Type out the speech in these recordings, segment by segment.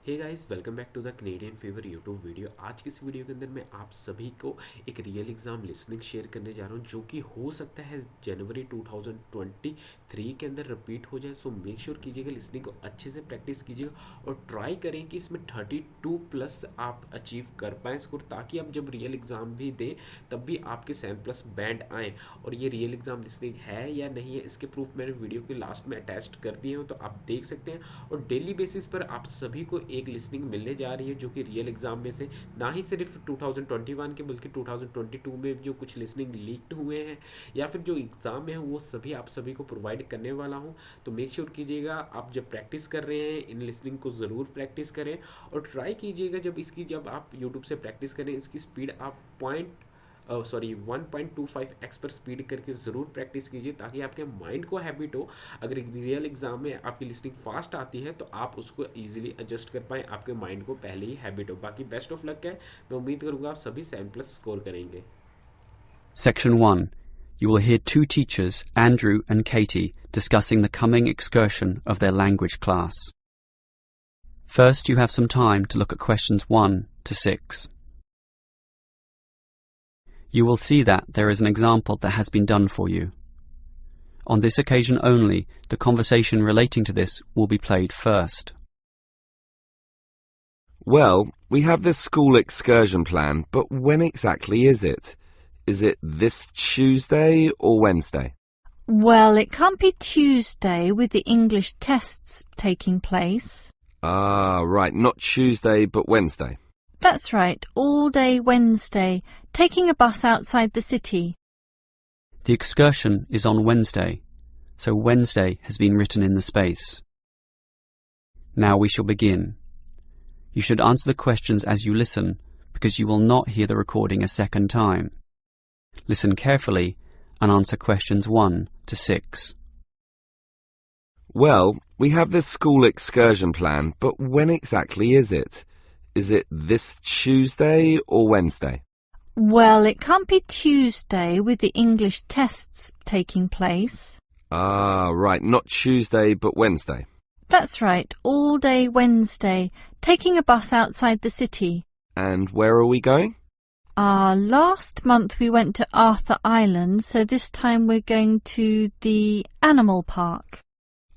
Hey guys, welcome back to the Canadian fever YouTube video. आज की इस video के अंदर मैं आप सभी को एक रियल एग्ज़ाम लिसनिंग शेयर करने जा रहा हूं, जो कि हो सकता है जनवरी 2023 के अंदर रिपीट हो जाए। सो मेक श्योर कीजिएगा, लिसनिंग को अच्छे से प्रैक्टिस कीजिएगा और ट्राई करें कि इसमें 32 प्लस आप अचीव कर पाएँ स्कोर, ताकि आप जब रियल एग्ज़ाम भी दें तब भी आपके 7+ बैंड आएँ। और ये रियल एग्ज़ाम लिसनिंग है या नहीं है, इसके प्रूफ मैंने वीडियो के लास्ट में अटैच कर दिए हैं, तो आप देख सकते हैं। और डेली बेसिस पर आप सभी को एक लिसनिंग मिलने जा रही है, जो कि रियल एग्जाम में से ना ही सिर्फ 2021 के बल्कि 2022 में जो कुछ लिसनिंग लीक्ड हुए हैं या फिर जो एग्ज़ाम में है वो सभी आप सभी को प्रोवाइड करने वाला हूं। तो मेक श्योर कीजिएगा, आप जब प्रैक्टिस कर रहे हैं इन लिसनिंग को ज़रूर प्रैक्टिस करें और ट्राई कीजिएगा जब आप यूट्यूब से प्रैक्टिस करें, इसकी स्पीड आप 1.25x पर स्पीड करके ज़रूर प्रैक्टिस कीजिए, ताकि आपके माइंड को हैबिट हो। अगर रियल एग्जाम में आपकी लिसनिंग फास्ट आती है तो आप उसको इजीली एडजस्ट कर पाएँ, आपके माइंड को पहले ही हैबिट हो। बाकी बेस्ट ऑफ लक है, मैं उम्मीद करूँगा आप सभी 7+ स्कोर करेंगे। Section 1. You will hear two teachers, Andrew and Katie, discussing the coming excursion of their language class. First, you have some time to look at questions 1 to 6. You will see that there is an example that has been done for you. On this occasion only, the conversation relating to this will be played first. Well, we have this school excursion plan, but when exactly is it? Is it this Tuesday or Wednesday? Well, it can't be Tuesday with the English tests taking place. Ah, right, not Tuesday but Wednesday. That's right, all day Wednesday, taking a bus outside the city. The excursion is on Wednesday, so Wednesday has been written in the space. Now we shall begin. You should answer the questions as you listen, because you will not hear the recording a second time. Listen carefully and answer questions 1 to 6. Well, we have this school excursion plan, but when exactly is it? Is it this Tuesday or Wednesday? Well, it can't be Tuesday with the English tests taking place. Ah, right, not Tuesday but Wednesday. That's right, all day Wednesday, taking a bus outside the city. And where are we going? Last month we went to Arthur Island, so this time we're going to the animal park.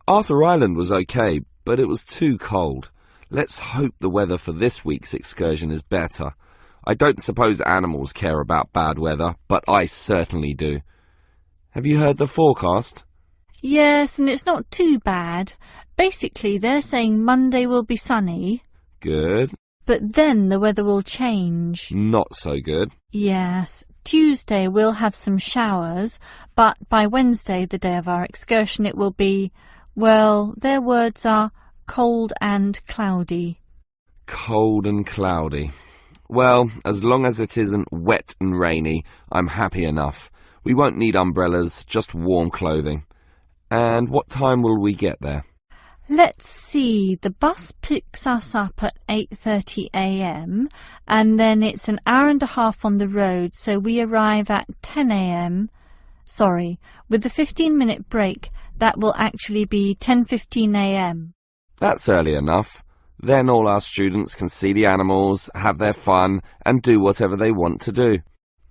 Arthur Island was okay, but it was too cold. Let's hope the weather for this week's excursion is better. I don't suppose animals care about bad weather, but I certainly do. Have you heard the forecast? Yes, and it's not too bad. Basically, they're saying Monday will be sunny. Good. But then the weather will change. Not so good. Yes, Tuesday we'll have some showers, but by Wednesday, the day of our excursion, it will be, well, their words are cold and cloudy. Cold and cloudy. Well, as long as it isn't wet and rainy, I'm happy enough. We won't need umbrellas, just warm clothing. And what time will we get there? Let's see, the bus picks us up at 8:30 a.m. and then it's an hour and a half on the road, so we arrive at 10 a.m. Sorry, with the 15-minute break, that will actually be 10:15 a.m. That's early enough. Then all our students can see the animals, have their fun, and do whatever they want to do.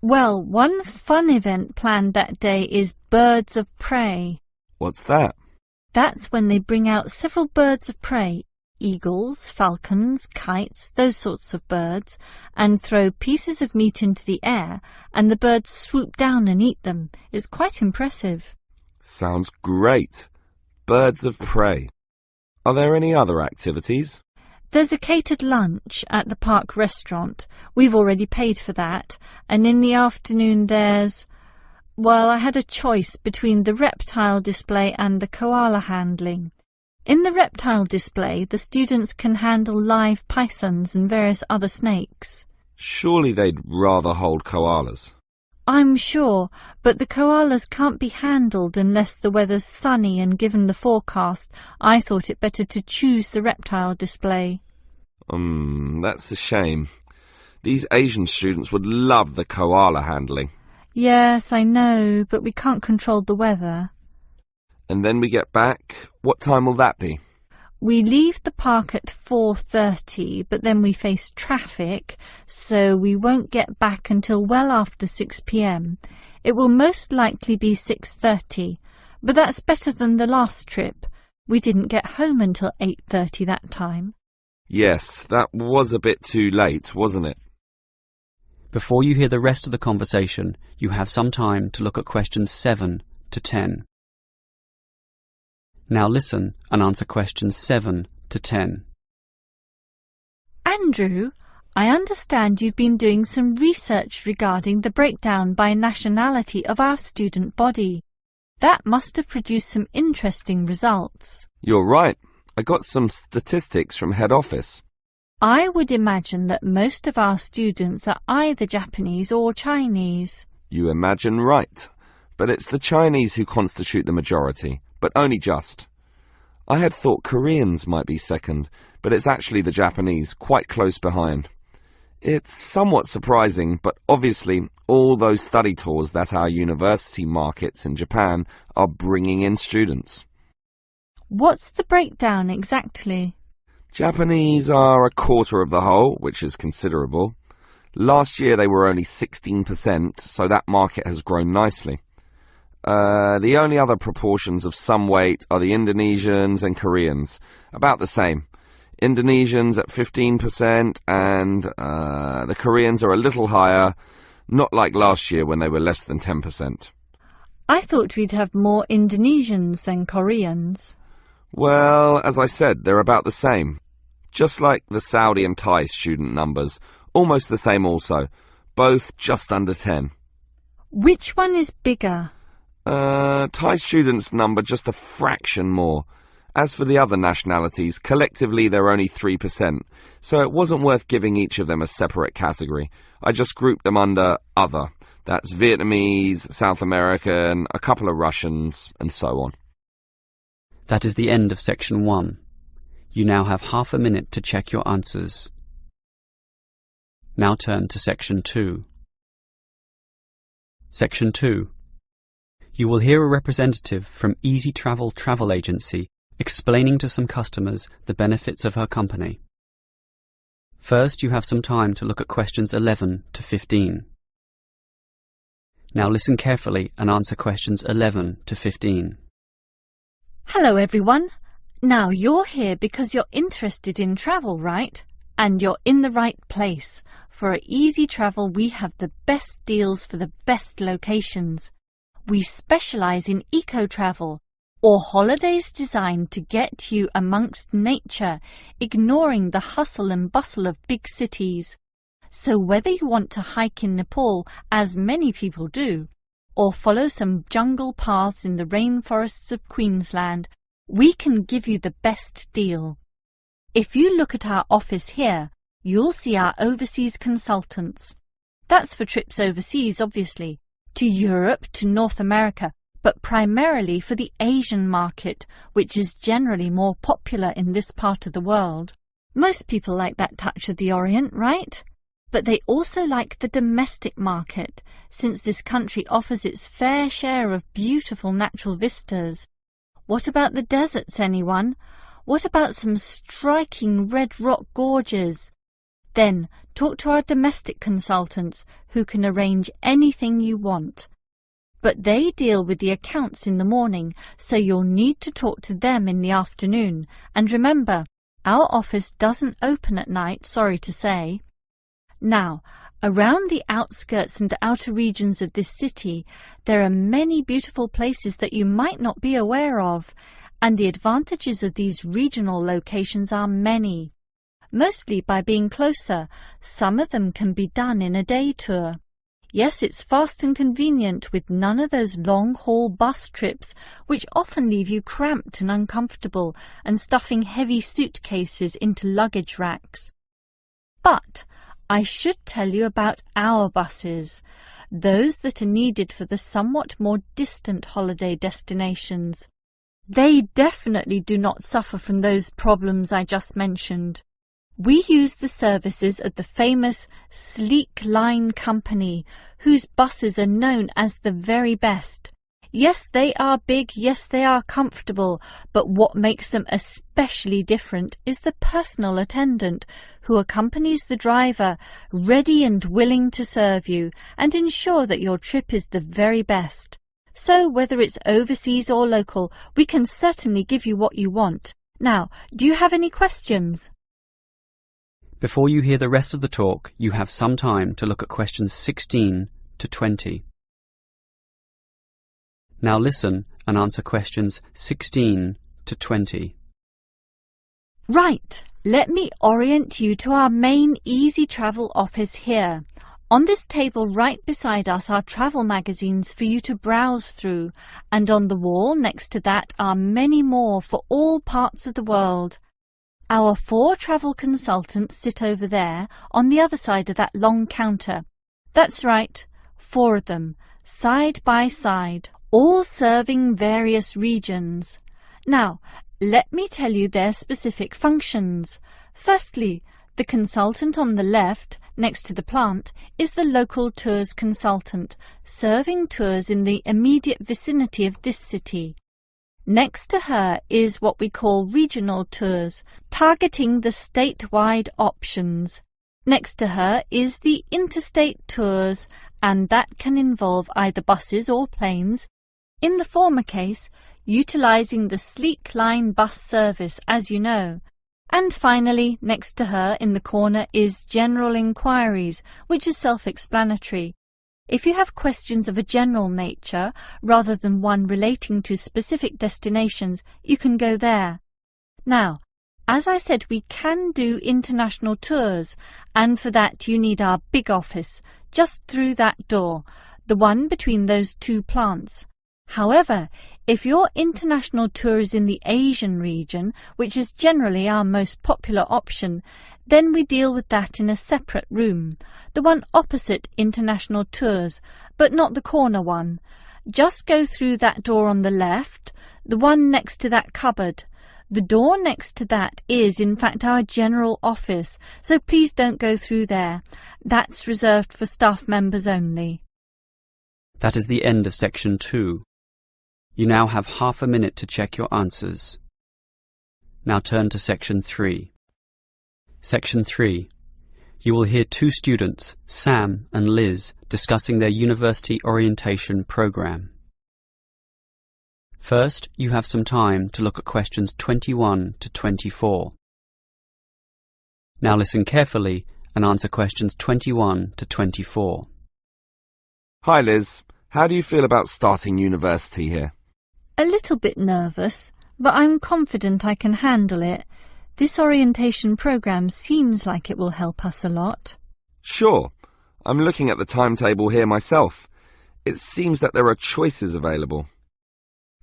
Well, one fun event planned that day is Birds of Prey. What's that? That's when they bring out several birds of prey, eagles, falcons, kites, those sorts of birds, and throw pieces of meat into the air, and the birds swoop down and eat them. It's quite impressive. Sounds great. Birds of prey. Are there any other activities? There's a catered lunch at the park restaurant. We've already paid for that. And in the afternoon there's... Well, I had a choice between the reptile display and the koala handling. In the reptile display, the students can handle live pythons and various other snakes. Surely they'd rather hold koalas. I'm sure, but the koalas can't be handled unless the weather's sunny, and given the forecast, I thought it better to choose the reptile display. That's a shame. These Asian students would love the koala handling. Yes, I know, but we can't control the weather. And then we get back. What time will that be? We leave the park at 4:30, but then we face traffic, so we won't get back until well after 6 p.m. It will most likely be 6:30, but that's better than the last trip. We didn't get home until 8:30 that time. Yes, that was a bit too late, wasn't it? Before you hear the rest of the conversation, you have some time to look at questions 7 to 10. Now listen and answer questions 7 to 10. Andrew, I understand you've been doing some research regarding the breakdown by nationality of our student body. That must have produced some interesting results. You're right. I got some statistics from head office. I would imagine that most of our students are either Japanese or Chinese. You imagine right. But it's the Chinese who constitute the majority, but only just. I had thought Koreans might be second, but it's actually the Japanese, quite close behind. It's somewhat surprising, but obviously all those study tours that our university markets in Japan are bringing in students. What's the breakdown exactly? Japanese are a quarter of the whole, which is considerable. Last year they were only 16%, so that market has grown nicely. The only other proportions of some weight are the Indonesians and Koreans, about the same. Indonesians at 15% and the Koreans are a little higher, not like last year when they were less than 10%. I thought we'd have more Indonesians than Koreans. Well, as I said, they're about the same. Just like the Saudi and Thai student numbers, almost the same also, both just under 10. Which one is bigger? Thai students number just a fraction more. As for the other nationalities, collectively they're only 3%, so it wasn't worth giving each of them a separate category. I just grouped them under other. That's Vietnamese, South American, a couple of Russians, and so on. That is the end of section 1. You now have half a minute to check your answers. Now turn to section 2. Section 2. You will hear a representative from Easy Travel Travel Agency explaining to some customers the benefits of her company. First, you have some time to look at questions 11 to 15. Now listen carefully and answer questions 11 to 15. Hello everyone. Now you're here because you're interested in travel, right? And you're in the right place. For at Easy Travel we have the best deals for the best locations. We specialise in eco-travel, or holidays designed to get you amongst nature, ignoring the hustle and bustle of big cities. So whether you want to hike in Nepal, as many people do, or follow some jungle paths in the rainforests of Queensland, we can give you the best deal. If you look at our office here, you'll see our overseas consultants. That's for trips overseas, obviously, to Europe, to North America, but primarily for the Asian market, which is generally more popular in this part of the world. Most people like that touch of the Orient, right? But they also like the domestic market, since this country offers its fair share of beautiful natural vistas. What about the deserts, anyone? What about some striking red rock gorges? Then talk to our domestic consultants, who can arrange anything you want. But they deal with the accounts in the morning, so you'll need to talk to them in the afternoon. And remember, our office doesn't open at night, sorry to say. Now, around the outskirts and outer regions of this city, there are many beautiful places that you might not be aware of, and the advantages of these regional locations are many. Mostly by being closer, some of them can be done in a day tour. Yes, it's fast and convenient with none of those long-haul bus trips which often leave you cramped and uncomfortable and stuffing heavy suitcases into luggage racks. But I should tell you about our buses, those that are needed for the somewhat more distant holiday destinations. They definitely do not suffer from those problems I just mentioned. We use the services of the famous Sleek Line Company, whose buses are known as the very best. Yes, they are big, yes, they are comfortable, but what makes them especially different is the personal attendant who accompanies the driver, ready and willing to serve you and ensure that your trip is the very best. So whether it's overseas or local, we can certainly give you what you want. Now, do you have any questions? Before you hear the rest of the talk, you have some time to look at questions 16 to 20. Now listen and answer questions 16 to 20. Right, let me orient you to our main Easy Travel office here. On this table right beside us are travel magazines for you to browse through, and on the wall next to that are many more for all parts of the world. Our 4 travel consultants sit over there on the other side of that long counter. That's right, 4 of them, side by side, all serving various regions. Now, let me tell you their specific functions. Firstly, the consultant on the left, next to the plant, is the local tours consultant, serving tours in the immediate vicinity of this city. Next to her is what we call regional tours, targeting the statewide options. Next to her is the interstate tours, and that can involve either buses or planes. In the former case, utilising the Sleek Line bus service, as you know. And finally, next to her in the corner is General Inquiries, which is self-explanatory. If you have questions of a general nature, rather than one relating to specific destinations, you can go there. Now, as I said, we can do international tours, and for that you need our big office, just through that door, the one between those 2 plants. However, if your international tour is in the Asian region, which is generally our most popular option, then we deal with that in a separate room, the one opposite international tours, but not the corner one. Just go through that door on the left, the one next to that cupboard. The door next to that is, in fact, our general office, so please don't go through there. That's reserved for staff members only. That is the end of section 2. You now have half a minute to check your answers. Now turn to section 3. Section 3. You will hear 2 students, Sam and Liz, discussing their university orientation program. First, you have some time to look at questions 21 to 24. Now listen carefully and answer questions 21 to 24. Hi Liz, how do you feel about starting university here? A little bit nervous, but I'm confident I can handle it. This orientation program seems like it will help us a lot. Sure. I'm looking at the timetable here myself. It seems that there are choices available.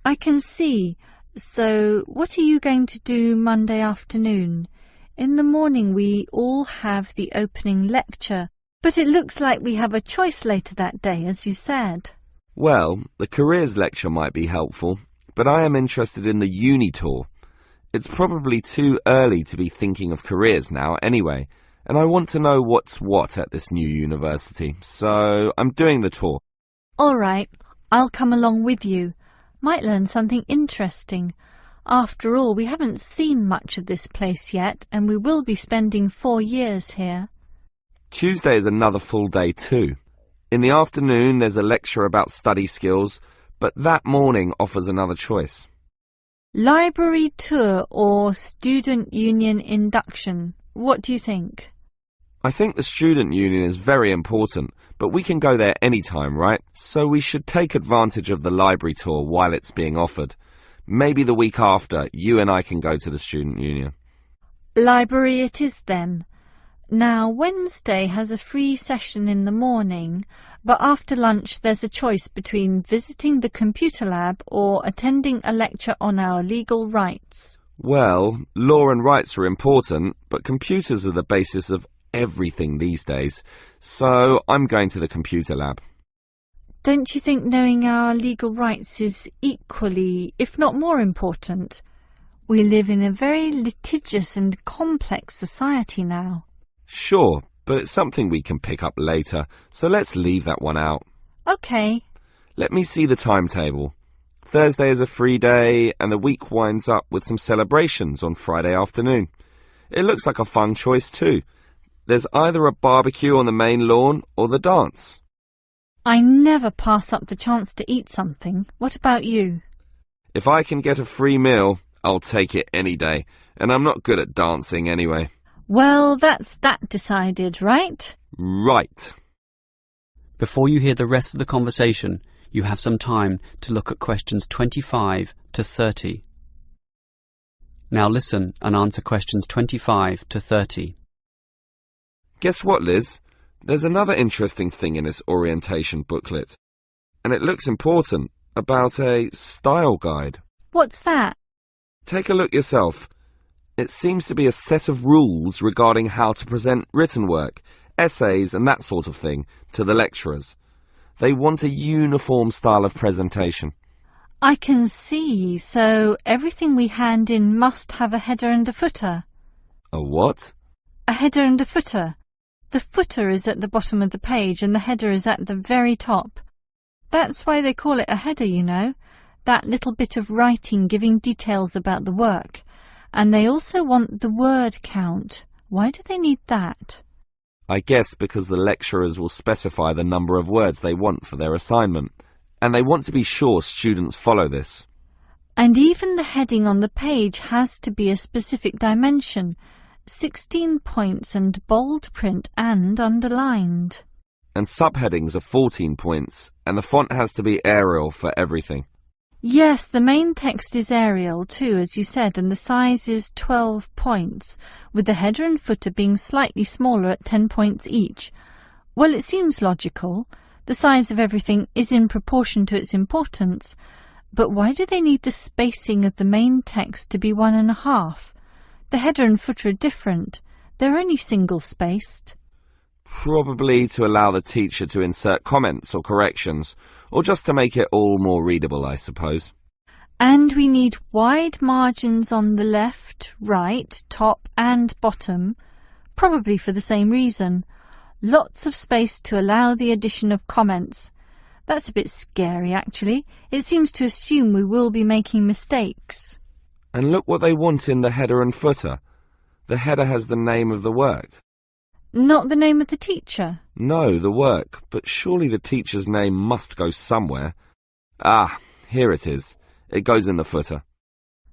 I can see. So, what are you going to do Monday afternoon? In the morning we all have the opening lecture, but it looks like we have a choice later that day, as you said. Well, the careers lecture might be helpful, but I am interested in the uni tour. It's probably too early to be thinking of careers now anyway, and I want to know what's what at this new university, so I'm doing the tour. All right, I'll come along with you. Might learn something interesting. After all, we haven't seen much of this place yet, and we will be spending 4 years here. Tuesday is another full day too. In the afternoon there's a lecture about study skills, but that morning offers another choice. Library tour or student union induction? What do you think? I think the student union is very important, but we can go there any time, right? So we should take advantage of the library tour while it's being offered. Maybe the week after, you and I can go to the student union. Library it is then. Now, Wednesday has a free session in the morning, but after lunch there's a choice between visiting the computer lab or attending a lecture on our legal rights. Well, law and rights are important, but computers are the basis of everything these days, so I'm going to the computer lab. Don't you think knowing our legal rights is equally, if not more important? We live in a very litigious and complex society now. Sure, but it's something we can pick up later, so let's leave that one out. OK. Let me see the timetable. Thursday is a free day, and the week winds up with some celebrations on Friday afternoon. It looks like a fun choice too. There's either a barbecue on the main lawn or the dance. I never pass up the chance to eat something. What about you? If I can get a free meal, I'll take it any day, and I'm not good at dancing anyway. Well, that's that decided, right? Right. Before you hear the rest of the conversation, you have some time to look at questions 25 to 30. Now listen and answer questions 25 to 30. Guess what, Liz? There's another interesting thing in this orientation booklet, and it looks important, about a style guide. What's that? Take a look yourself. It seems to be a set of rules regarding how to present written work, essays and that sort of thing to the lecturers. They want a uniform style of presentation. I can see, so everything we hand in must have a header and a footer. A what? A header and a footer. The footer is at the bottom of the page and the header is at the very top. That's why they call it a header, you know, that little bit of writing giving details about the work. And they also want the word count. Why do they need that? I guess because the lecturers will specify the number of words they want for their assignment, and they want to be sure students follow this. And even the heading on the page has to be a specific dimension, 16 points and bold print and underlined. And subheadings are 14 points, and the font has to be Arial for everything. Yes, the main text is Arial too, as you said, and the size is 12 points, with the header and footer being slightly smaller at 10 points each. Well, it seems logical. The size of everything is in proportion to its importance. But why do they need the spacing of the main text to be 1.5? The header and footer are different. They're only single-spaced. Probably to allow the teacher to insert comments or corrections, or just to make it all more readable, I suppose. And we need wide margins on the left, right, top and bottom, probably for the same reason. Lots of space to allow the addition of comments. That's a bit scary, actually. It seems to assume we will be making mistakes. And look what they want in the header and footer. The header has the name of the work. Not the name of the teacher? No, the work, but surely the teacher's name must go somewhere. Ah, here it is. It goes in the footer.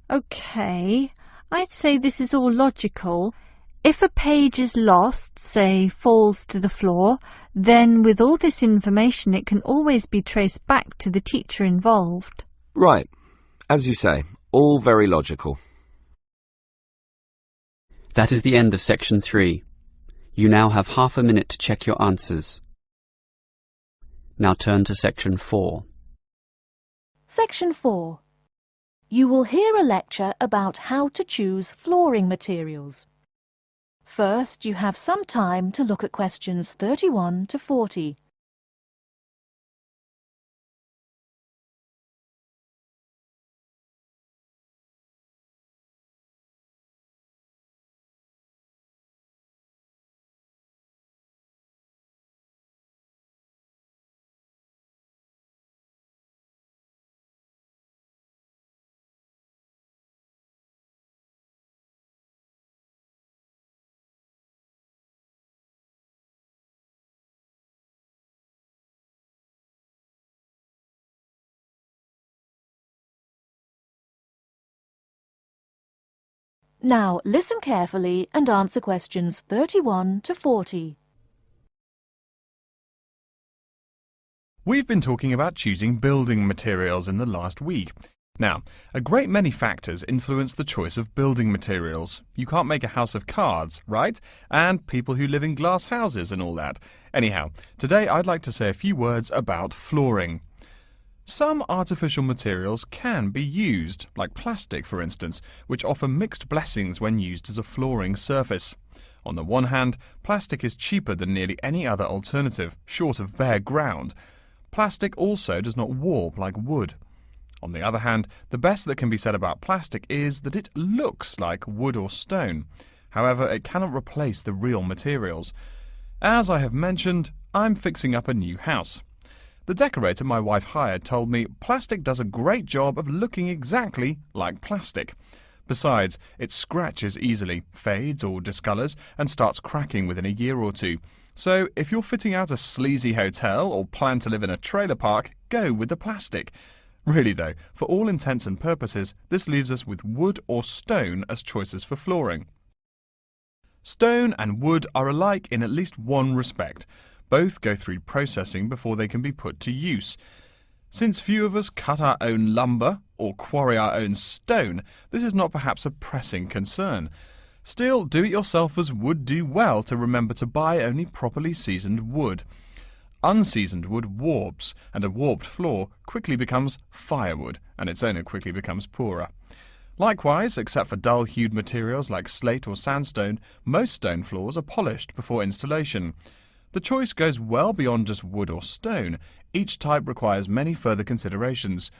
OK, I'd say this is all logical. If a page is lost, say falls to the floor, then with all this information it can always be traced back to the teacher involved. Right. As you say, all very logical. That is the end of section 3. You now have half a minute to check your answers. Now turn to section 4. Section 4. You will hear a lecture about how to choose flooring materials. First, you have some time to look at questions 31 to 40. Now listen carefully and answer questions 31 to 40. We've been talking about choosing building materials in the last week. Now, a great many factors influence the choice of building materials. You can't make a house of cards, right? And people who live in glass houses and all that. Anyhow, today I'd like to say a few words about flooring. Some artificial materials can be used, like plastic for instance, which offer mixed blessings when used as a flooring surface. On the one hand, plastic is cheaper than nearly any other alternative, short of bare ground. Plastic also does not warp like wood. On the other hand, the best that can be said about plastic is that it looks like wood or stone. However, it cannot replace the real materials. As I have mentioned, I'm fixing up a new house. The decorator my wife hired told me plastic does a great job of looking exactly like plastic. Besides, it scratches easily, fades or discolours, and starts cracking within a year or two. So, if you're fitting out a sleazy hotel or plan to live in a trailer park, go with the plastic. Really though, for all intents and purposes, this leaves us with wood or stone as choices for flooring. Stone and wood are alike in at least one respect. Both go through processing before they can be put to use. Since few of us cut our own lumber or quarry our own stone, this is not perhaps a pressing concern. Still, do-it-yourselfers would do well to remember to buy only properly seasoned wood. Unseasoned wood warps, and a warped floor quickly becomes firewood, and its owner quickly becomes poorer. Likewise, except for dull-hued materials like slate or sandstone, most stone floors are polished before installation. The choice goes well beyond just wood or stone. Each type requires many further considerations.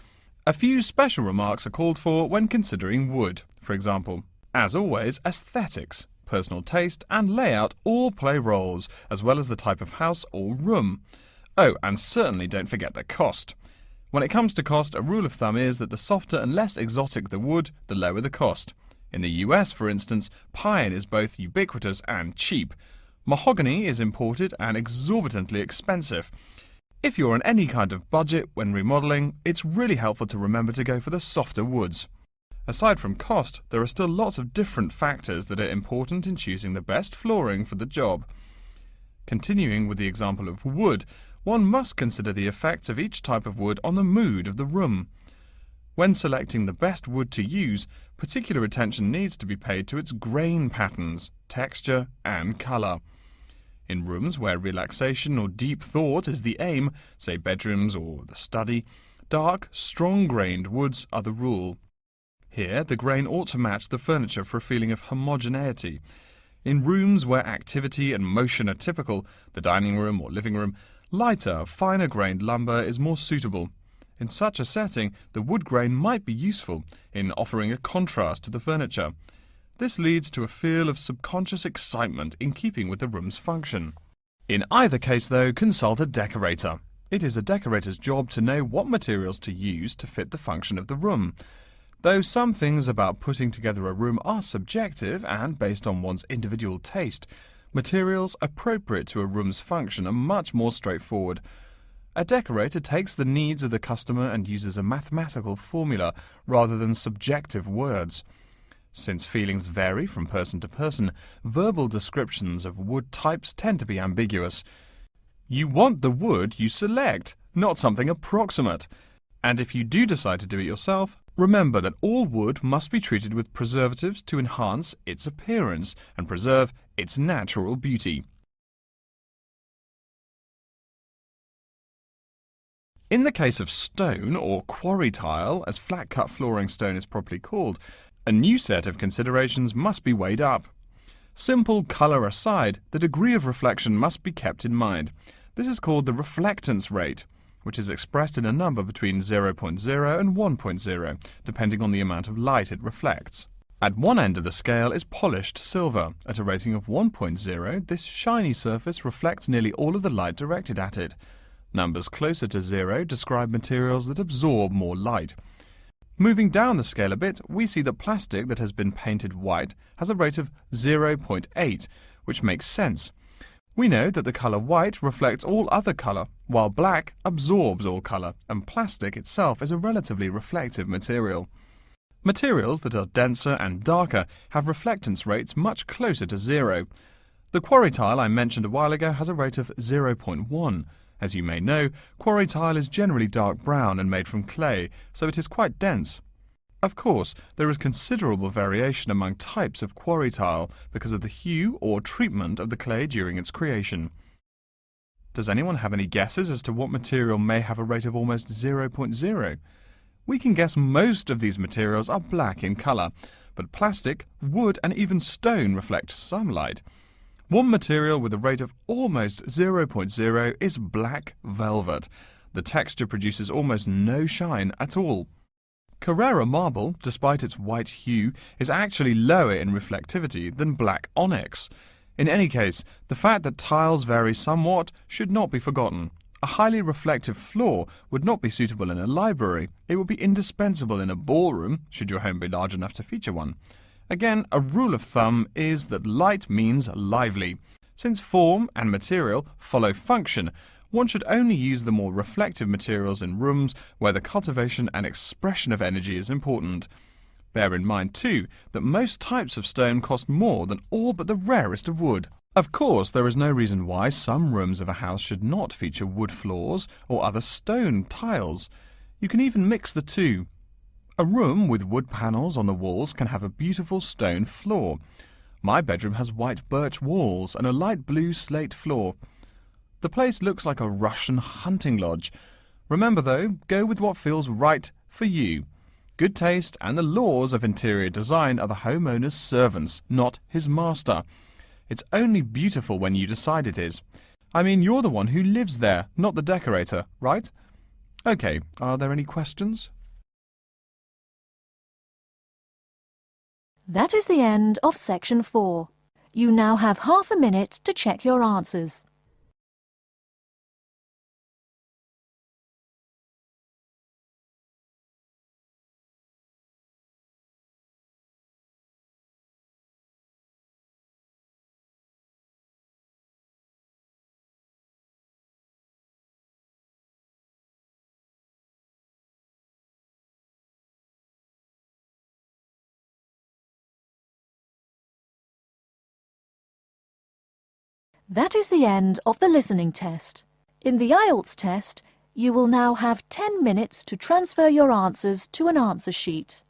A few special remarks are called for when considering wood. For example, as always, aesthetics, personal taste and layout all play roles, as well as the type of house or room. Oh, and certainly don't forget the cost. When it comes to cost, a rule of thumb is that the softer and less exotic the wood, the lower the cost. In the US, for instance, pine is both ubiquitous and cheap. Mahogany is imported and exorbitantly expensive. If you're on any kind of budget when remodeling, it's really helpful to remember to go for the softer woods. Aside from cost, there are still lots of different factors that are important in choosing the best flooring for the job. Continuing with the example of wood, one must consider the effects of each type of wood on the mood of the room. When selecting the best wood to use, particular attention needs to be paid to its grain patterns, texture and colour. In rooms where relaxation or deep thought is the aim, say bedrooms or the study, dark, strong-grained woods are the rule. Here, the grain ought to match the furniture for a feeling of homogeneity. In rooms where activity and motion are typical, the dining room or living room, lighter, finer-grained lumber is more suitable. In such a setting, the wood grain might be useful in offering a contrast to the furniture. This leads to a feel of subconscious excitement in keeping with the room's function. In either case, though, consult a decorator. It is a decorator's job to know what materials to use to fit the function of the room. Though some things about putting together a room are subjective and based on one's individual taste, materials appropriate to a room's function are much more straightforward. A decorator takes the needs of the customer and uses a mathematical formula rather than subjective words. Since feelings vary from person to person, verbal descriptions of wood types tend to be ambiguous. You want the wood you select, not something approximate. And if you do decide to do it yourself, remember that all wood must be treated with preservatives to enhance its appearance and preserve its natural beauty. In the case of stone, or quarry tile, as flat-cut flooring stone is properly called, a new set of considerations must be weighed up. Simple colour aside, the degree of reflection must be kept in mind. This is called the reflectance rate, which is expressed in a number between 0.0 and 1.0, depending on the amount of light it reflects. At one end of the scale is polished silver. At a rating of 1.0, this shiny surface reflects nearly all of the light directed at it. Numbers closer to 0 describe materials that absorb more light. Moving down the scale a bit, we see that plastic that has been painted white has a rate of 0.8, which makes sense. We know that the colour white reflects all other colour, while black absorbs all colour, and plastic itself is a relatively reflective material. Materials that are denser and darker have reflectance rates much closer to 0. The quarry tile I mentioned a while ago has a rate of 0.1. As you may know, quarry tile is generally dark brown and made from clay, so it is quite dense. Of course, there is considerable variation among types of quarry tile because of the hue or treatment of the clay during its creation. Does anyone have any guesses as to what material may have a rate of almost 0.0? We can guess most of these materials are black in colour, but plastic, wood and even stone reflect some light. One material with a rate of almost 0.0 is black velvet. The texture produces almost no shine at all. Carrara marble, despite its white hue, is actually lower in reflectivity than black onyx. In any case, the fact that tiles vary somewhat should not be forgotten. A highly reflective floor would not be suitable in a library. It would be indispensable in a ballroom, should your home be large enough to feature one. Again, a rule of thumb is that light means lively. Since form and material follow function, one should only use the more reflective materials in rooms where the cultivation and expression of energy is important. Bear in mind, too, that most types of stone cost more than all but the rarest of wood. Of course, there is no reason why some rooms of a house should not feature wood floors or other stone tiles. You can even mix the two. A room with wood panels on the walls can have a beautiful stone floor. My bedroom has white birch walls and a light blue slate floor. The place looks like a Russian hunting lodge. Remember though, go with what feels right for you. Good taste and the laws of interior design are the homeowner's servants, not his master. It's only beautiful when you decide it is. I mean, you're the one who lives there, not the decorator, right? Okay, are there any questions? That is the end of section 4. You now have half a minute to check your answers. That is the end of the listening test. In the IELTS test, you will now have 10 minutes to transfer your answers to an answer sheet.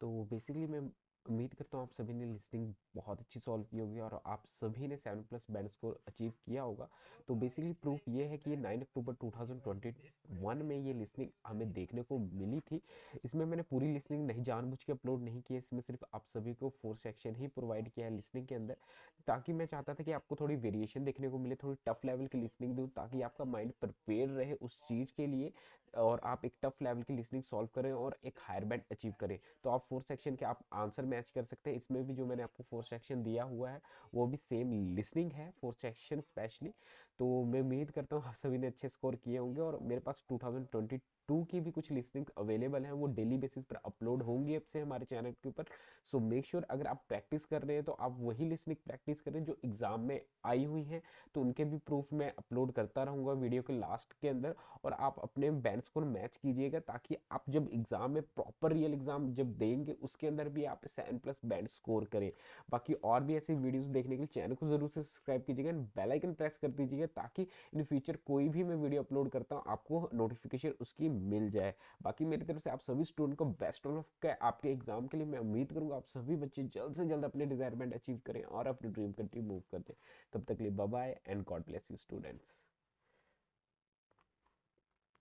तो basically मैं उम्मीद करता हूँ आप सभी ने listening बहुत अच्छी सॉल्व की होगी और आप सभी ने 7+ बैंड स्कोर अचीव किया होगा। तो बेसिकली प्रूफ ये है कि ये 9 अक्टूबर 2021 में ये लिसनिंग हमें देखने को मिली थी। इसमें मैंने पूरी लिसनिंग नहीं जानबूझ के अपलोड नहीं की है, इसमें सिर्फ आप सभी को 4 सेक्शन ही प्रोवाइड किया है लिसनिंग के अंदर, ताकि मैं चाहता था कि आपको थोड़ी वेरिएशन देखने को मिले, थोड़ी टफ लेवल की लिसनिंग दूँ ताकि आपका माइंड प्रिपेयर रहे उस चीज़ के लिए और आप एक टफ लेवल की लिसनिंग सॉल्व करें और एक हायर बैंड अचीव करें। तो आप 4 सेक्शन के आप आंसर मैच कर सकते हैं। इसमें भी जो मैंने आपको 4 सेक्शन दिया हुआ है वो भी सेम लिसनिंग है, 4 सेक्शन स्पेशली। तो मैं उम्मीद करता हूँ आप सभी ने अच्छे स्कोर किए होंगे और मेरे पास 2022 की भी कुछ लिसनिंग अवेलेबल हैं, वो डेली बेसिस पर अपलोड होंगी अब से हमारे चैनल के ऊपर। सो मेक श्योर अगर आप प्रैक्टिस कर रहे हैं तो आप वही लिसनिंग प्रैक्टिस करें जो एग्जाम में आई हुई हैं, तो उनके भी प्रूफ मैं अपलोड करता रहूँगा वीडियो के लास्ट के अंदर और आप अपने बैंड स्कोर मैच कीजिएगा ताकि आप जब एग्जाम में प्रॉपर रियल एग्जाम जब देंगे उसके अंदर भी आप 7+ बैंड स्कोर करें। बाकी और भी ऐसी वीडियोस देखने के लिए चैनल को जरूर से सब्सक्राइब कीजिएगा, बेल आइकन प्रेस कर दीजिएगा ताकि इन फ्यूचर कोई भी मैं वीडियो अपलोड करता हूँ आपको नोटिफिकेशन उसकी मिल जाए। बाकी मेरी तरफ से आप सभी स्टूडेंट को बेस्ट ऑफ लक आपके एग्जाम के लिए। मैं उम्मीद करूँगा आप सभी बच्चे जल्द से जल्द अपने डिजायरमेंट अचीव करें और अपने ड्रीम कंट्री मूव कर दें। तब तक के लिए bye bye and God bless you students.